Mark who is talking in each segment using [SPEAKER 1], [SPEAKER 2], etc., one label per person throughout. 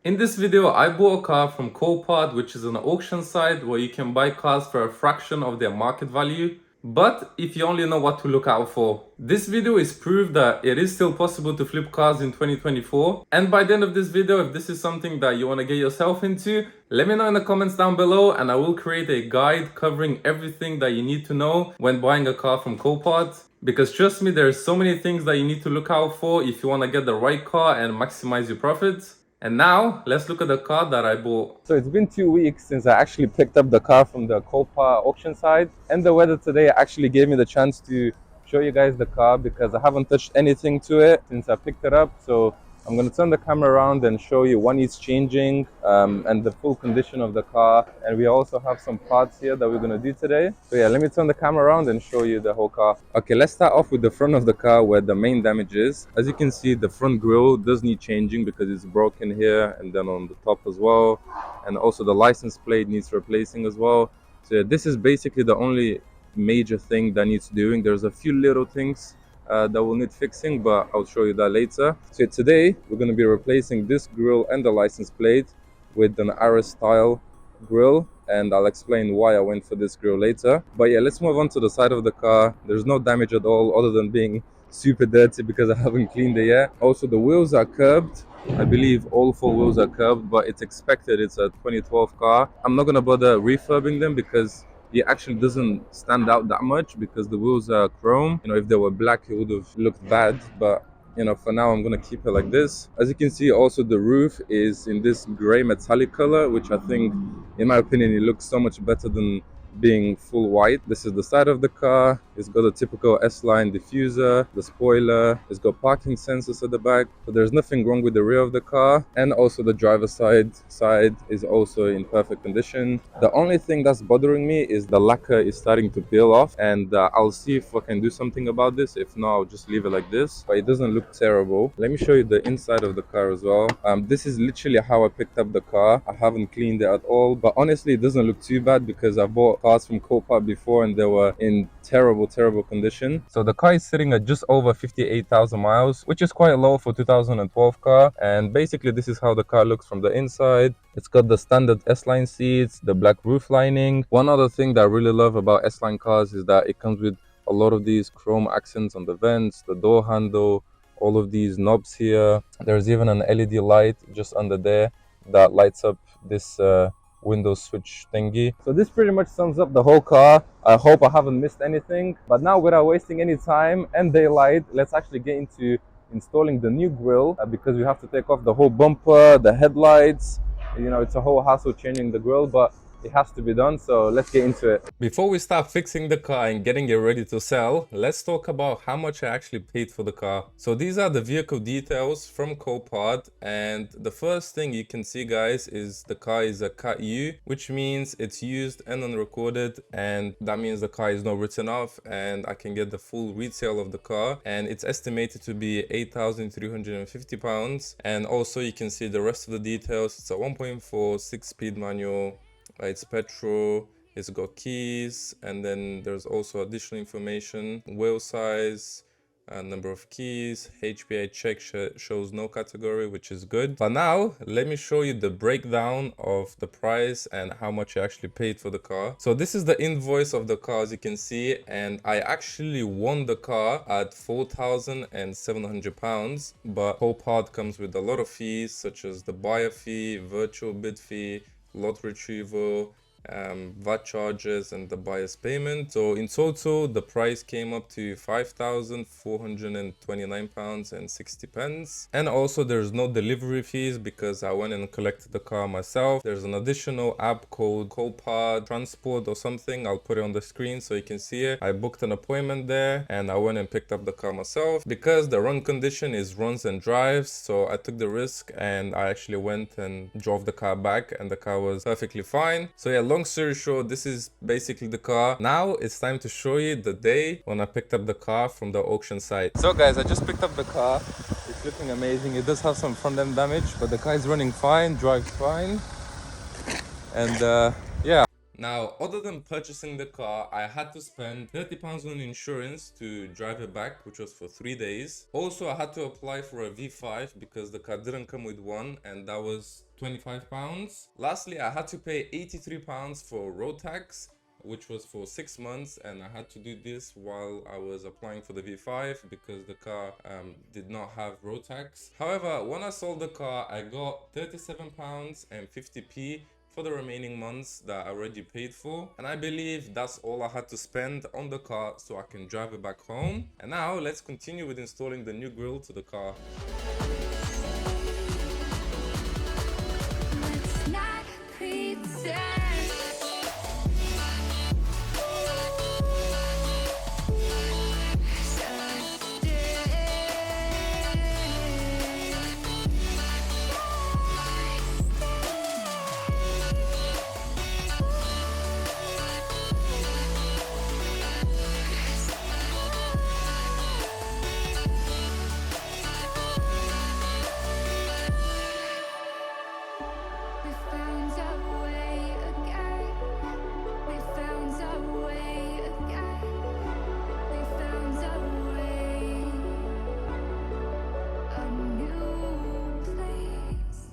[SPEAKER 1] In this video, I bought a car from Copart, which is an auction site where you can buy cars for a fraction of their market value. But if you only know what to look out for. This video is proof that it is still possible to flip cars in 2024. And by the end of this video, if this is something that you want to get yourself into, let me know in the comments down below and I will create a guide covering everything that you need to know when buying a car from Copart. Because trust me, there's so many things that you need to look out for if you want to get the right car and maximize your profits. And now, let's look at the car that I bought. So it's been 2 weeks since I actually picked up the car from the Copart auction site. And the weather today actually gave me the chance to show you guys the car because I haven't touched anything to it since I picked it up. So I'm going to turn the camera around and show you what needs changing and the full condition of the car. And we also have some parts here that we're going to do today. So yeah, let me turn the camera around and show you the whole car. Okay, let's start off with the front of the car where the main damage is. As you can see, the front grille does need changing because it's broken here and then on the top as well. And also the license plate needs replacing as well. So yeah, this is basically the only major thing that needs doing. There's a few little things that will need fixing, but I'll show you that later. So today we're going to be replacing this grille and the license plate with an RS style grille, and I'll explain why I went for this grille later. But yeah, let's move on to the side of the car. There's no damage at all other than being super dirty because I haven't cleaned it yet. Also, the wheels are curbed. I believe all 4 wheels are curbed, but it's expected. It's a 2012 car. I'm not going to bother refurbing them because it actually doesn't stand out that much because the wheels are chrome. You know, if they were black it would have looked bad, but you know, for now I'm gonna keep it like this. As you can see, also the roof is in this gray metallic color, which I think, in my opinion, it looks so much better than being full white. This is the side of the car. It's got a typical S-line diffuser, the spoiler. It's got parking sensors at the back, but there's nothing wrong with the rear of the car. And also the driver's side is also in perfect condition. The only thing that's bothering me is the lacquer is starting to peel off, and I'll see if I can do something about this. If not, I'll just leave it like this, but it doesn't look terrible. Let me show you the inside of the car as well. This is literally how I picked up the car. I haven't cleaned it at all, but honestly it doesn't look too bad because I bought cars from Copart before and they were in terrible condition. So the car is sitting at just over 58,000 miles, which is quite low for 2012 car. And basically this is how the car looks from the inside. It's got the standard S-line seats, the black roof lining. One other thing that I really love about S-line cars is that it comes with a lot of these chrome accents on the vents, the door handle, all of these knobs here. There's even an LED light just under there that lights up this window switch thingy. So this pretty much sums up the whole car. I hope I haven't missed anything, but now without wasting any time and daylight, let's actually get into installing the new grille because we have to take off the whole bumper, the headlights. You know, it's a whole hassle changing the grille, but it has to be done, so let's get into it. Before we start fixing the car and getting it ready to sell, let's talk about how much I actually paid for the car. So these are the vehicle details from Copart, and the first thing you can see, guys, is the car is a Cat U, which means it's used and unrecorded, and that means the car is not written off, and I can get the full retail of the car, and it's estimated to be £8,350. And also you can see the rest of the details. It's a 1.4 6-speed manual. It's petrol, it's got keys, and then there's also additional information, wheel size, number of keys. HPI check shows no category, which is good. But now let me show you the breakdown of the price and how much I actually paid for the car. So this is the invoice of the car, as you can see, and I actually won the car at £4,700, but Copart comes with a lot of fees such as the buyer fee, virtual bid fee, lot retrieval, VAT charges, and the buyer's payment. So in total the price came up to £5,429.60. And also there's no delivery fees because I went and collected the car myself. There's an additional app called Copart Transport or something. I'll put it on the screen so you can see it. I booked an appointment there and I went and picked up the car myself because the run condition is runs and drives. So I took the risk and I actually went and drove the car back and the car was perfectly fine. So yeah, long story short, this is basically the car. Now it's time to show you the day when I picked up the car from the auction site. So guys, I just picked up the car. It's looking amazing. It does have some front end damage, but the car is running fine, drives fine. And yeah, Now, other than purchasing the car, I had to spend £30 on insurance to drive it back, which was for 3 days. Also, I had to apply for a V5 because the car didn't come with one, and that was £25. Lastly, I had to pay £83 for road tax, which was for 6 months, and I had to do this while I was applying for the V5 because the car did not have road tax. However, when I sold the car, I got £37 and 50p for the remaining months that I already paid for, and I believe that's all I had to spend on the car so I can drive it back home. And now let's continue with installing the new grille to the car.
[SPEAKER 2] Let's not pretend. We found our way again. We found our way again. We found our way. A new place.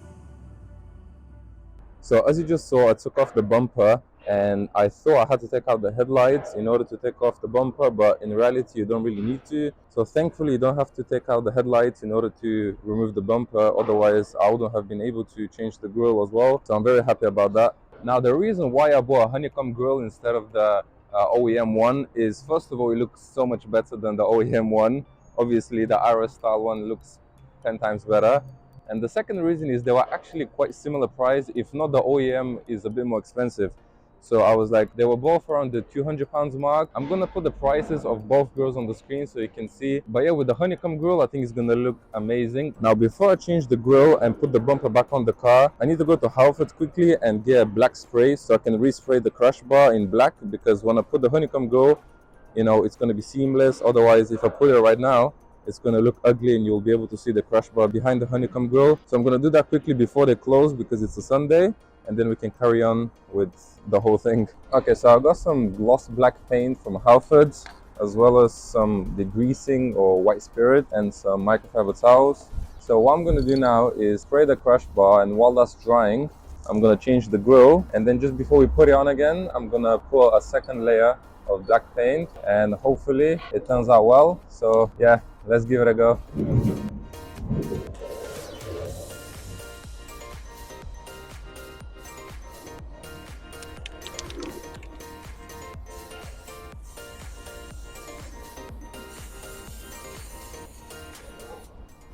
[SPEAKER 1] So as you just saw, I took off the bumper, and I thought I had to take out the headlights in order to take off the bumper, but in reality you don't really need to. So thankfully you don't have to take out the headlights in order to remove the bumper, otherwise I wouldn't have been able to change the grille as well. So I'm very happy about that. Now the reason why I bought a honeycomb grille instead of the OEM one is, first of all, it looks so much better than the OEM one. Obviously the RS style one looks 10 times better. And the second reason is they were actually quite similar price. If not, the OEM is a bit more expensive. So I was like, they were both around the £200 mark. I'm gonna put the prices of both grills on the screen so you can see. But yeah, with the honeycomb grill, I think it's gonna look amazing. Now, before I change the grill and put the bumper back on the car, I need to go to Halfords quickly and get a black spray so I can respray the crash bar in black, because when I put the honeycomb grill, you know, it's gonna be seamless. Otherwise, if I put it right now, it's going to look ugly and you'll be able to see the crash bar behind the honeycomb grill. So I'm going to do that quickly before they close because it's a Sunday, and then we can carry on with the whole thing. Okay, so I've got some gloss black paint from Halfords, as well as some degreasing or white spirit and some microfiber towels. So what I'm going to do now is spray the crash bar, and while that's drying, I'm going to change the grill, and then just before we put it on again, I'm going to put a second layer of black paint, and hopefully it turns out well. So yeah, let's give it a go.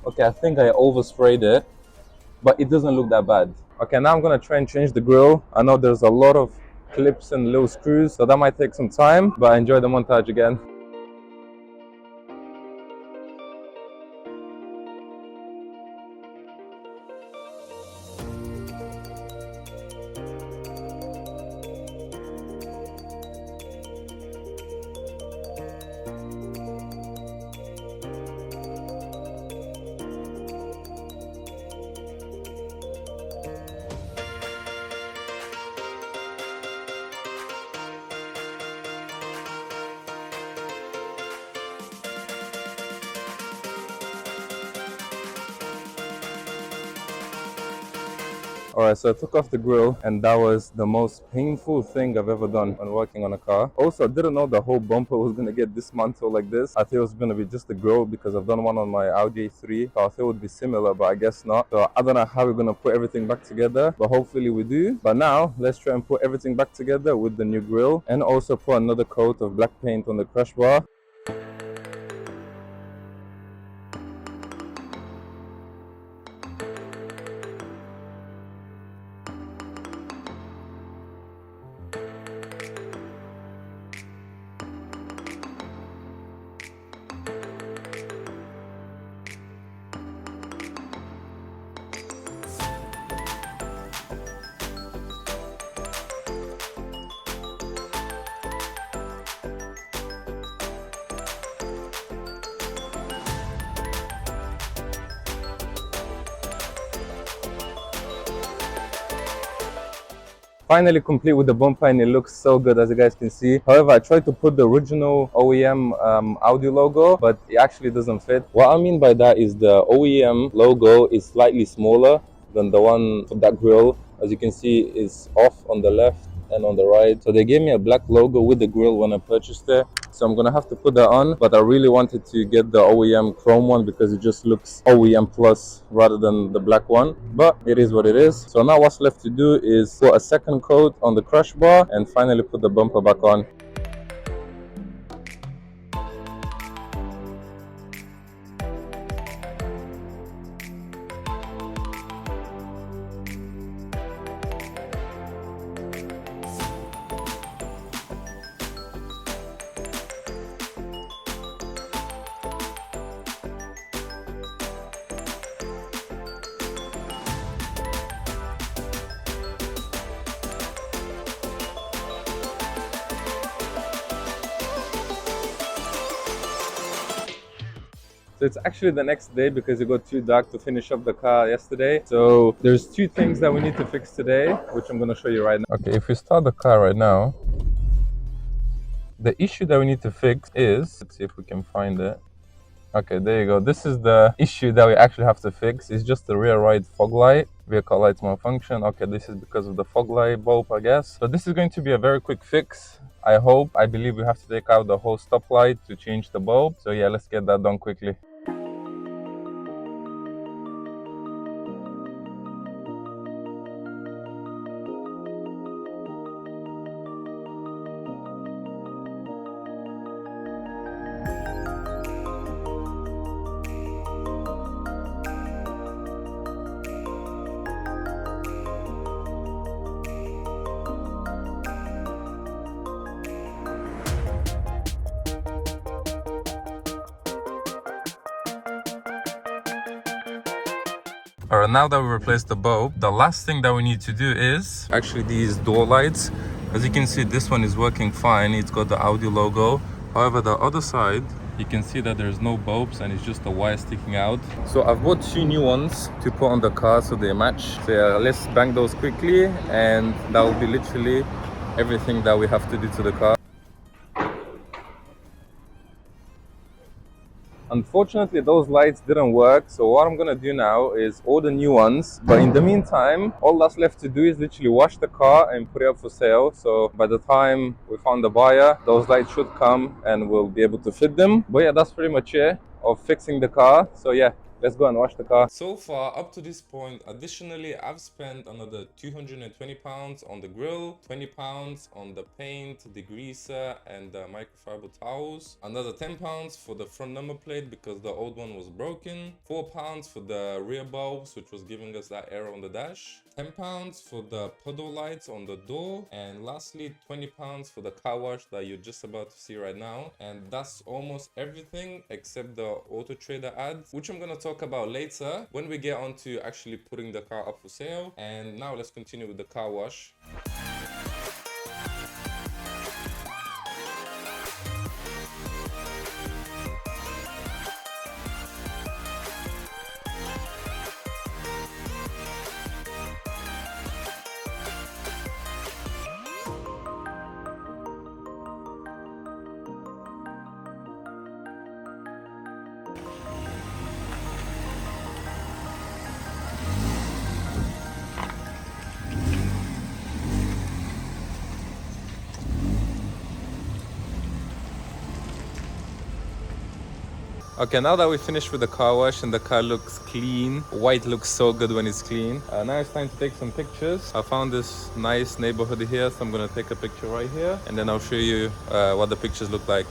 [SPEAKER 1] Okay, I think I oversprayed it, but it doesn't look that bad. Okay, now I'm gonna try and change the grill. I know there's a lot of clips and little screws, so that might take some time, but enjoy the montage again. Alright, so I took off the grill, and that was the most painful thing I've ever done when working on a car. Also, I didn't know the whole bumper was going to get dismantled like this. I thought it was going to be just the grill because I've done one on my Audi A3. So I thought it would be similar, but I guess not. So I don't know how we're going to put everything back together, but hopefully we do. But now, let's try and put everything back together with the new grill, and also put another coat of black paint on the crash bar. finally complete with the bumper and it looks so good, as you guys can see. However, I tried to put the original OEM Audi logo, but it actually doesn't fit. What I mean by that is the OEM logo is slightly smaller than the one for that grille. As you can see, it's off on the left and on the right. So they gave me a black logo with the grille when I purchased it. So I'm gonna have to put that on, but I really wanted to get the OEM chrome one because it just looks OEM plus rather than the black one. But it is what it is. So now what's left to do is put a second coat on the crush bar and finally put the bumper back on. So it's actually the next day because it got too dark to finish up the car yesterday. So there's two things that we need to fix today, which I'm going to show you right now. Okay, if we start the car right now, the issue that we need to fix is, let's see if we can find it. Okay, there you go. This is the issue that we actually have to fix. It's just the rear right fog light. Vehicle lights malfunction. Okay, this is because of the fog light bulb, I guess. So this is going to be a very quick fix. I believe we have to take out the whole stoplight to change the bulb. So yeah, let's get that done quickly. Alright, now that we replaced the bulb, the last thing that we need to do is actually these door lights. As you can see, this one is working fine. It's got the Audi logo. However, the other side, you can see that there's no bulbs and it's just the wire sticking out. So I've bought two new ones to put on the car so they match. So yeah, let's bang those quickly and that will be literally everything that we have to do to the car. Unfortunately, those lights didn't work, so what I'm gonna do now is order new ones. But in the meantime, all that's left to do is literally wash the car and put it up for sale. So by the time we found the buyer, those lights should come and we'll be able to fit them. But yeah, that's pretty much it of fixing the car. So yeah, let's go and wash the car. So far, up to this point, additionally, I've spent another £220 on the grill, £20 on the paint, the greaser, and the microfiber towels, another £10 for the front number plate because the old one was broken, £4 for the rear bulbs, which was giving us that error on the dash, £10 for the puddle lights on the door, and lastly, £20 for the car wash that you're just about to see right now. And that's almost everything except the Auto Trader ad, which I'm gonna talk about later when we get on to actually putting the car up for sale. And now let's continue with the car wash. Okay, now that we finished with the car wash and the car looks clean, white looks so good when it's clean. Now it's time to take some pictures. I found this nice neighborhood here, so I'm gonna take a picture right here and then I'll show you what the pictures look like.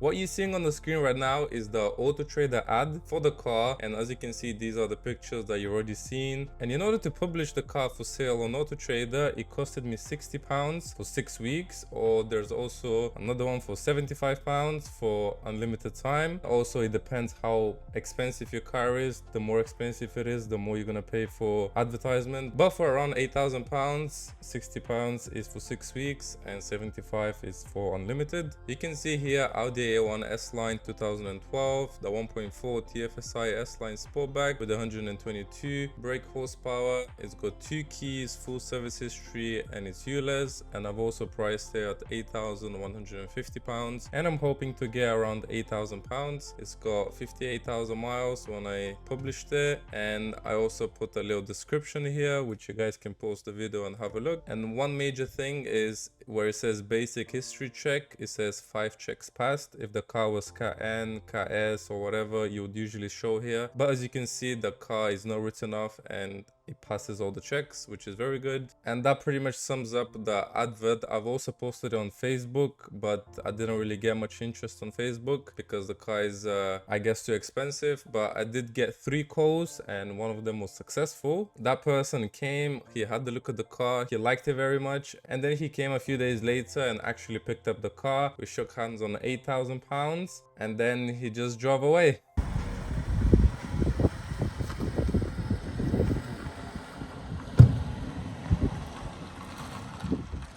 [SPEAKER 1] What you're seeing on the screen right now is the Auto Trader ad for the car, and as you can see, these are the pictures that you've already seen. And in order to publish the car for sale on Auto Trader, it costed me £60 for 6 weeks, or there's also another one for £75 for unlimited time. Also, it depends how expensive your car is. The more expensive it is, the more you're gonna pay for advertisement. But for around £8,000, £60 is for 6 weeks and 75 is for unlimited. You can see here Audi A1 S-Line 2012, the 1.4 TFSI S-Line Sportback with 122 brake horsepower. It's got 2 keys, full service history, and it's ULEZ. And I've also priced it at £8,150, and I'm hoping to get around £8,000. It's got 58,000 miles when I published it, and I also put a little description here which you guys can pause the video and have a look. And one major thing is where it says basic history check, it says 5 checks passed. If the car was Car N, Car S or whatever, you would usually show here, but as you can see, the car is not written off and it passes all the checks, which is very good. And that pretty much sums up the advert. I've also posted it on Facebook, but I didn't really get much interest on Facebook because the car is I guess too expensive. But I did get 3 calls and one of them was successful. That person came, he had a look at the car, he liked it very much, and then he came a few days later and actually picked up the car. We shook hands on £8,000 and then he just drove away.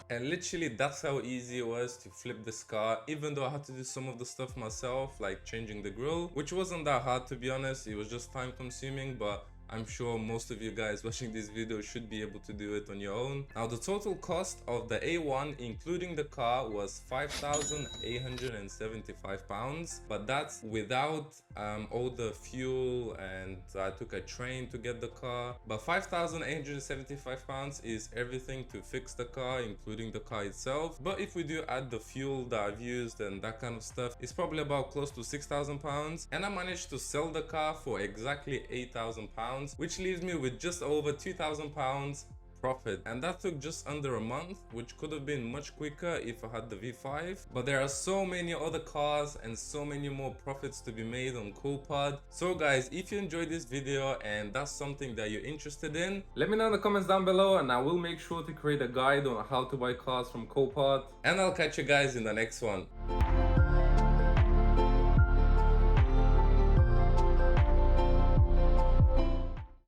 [SPEAKER 1] And literally that's how easy it was to flip this car, even though I had to do some of the stuff myself, like changing the grille, which wasn't that hard to be honest. It was just time consuming, but I'm sure most of you guys watching this video should be able to do it on your own. Now the total cost of the A1 including the car was £5,875, but that's without all the fuel, and I took a train to get the car. But £5,875 is everything to fix the car, including the car itself. But if we do add the fuel that I've used and that kind of stuff, it's probably about close to £6,000, and I managed to sell the car for exactly £8,000, which leaves me with just over £2,000 profit. And that took just under a month, which could have been much quicker if I had the V5. But there are so many other cars and so many more profits to be made on Copad. So guys, if you enjoyed this video and that's something that you're interested in, let me know in the comments down below and I will make sure to create a guide on how to buy cars from Copad. And I'll catch you guys in the next one.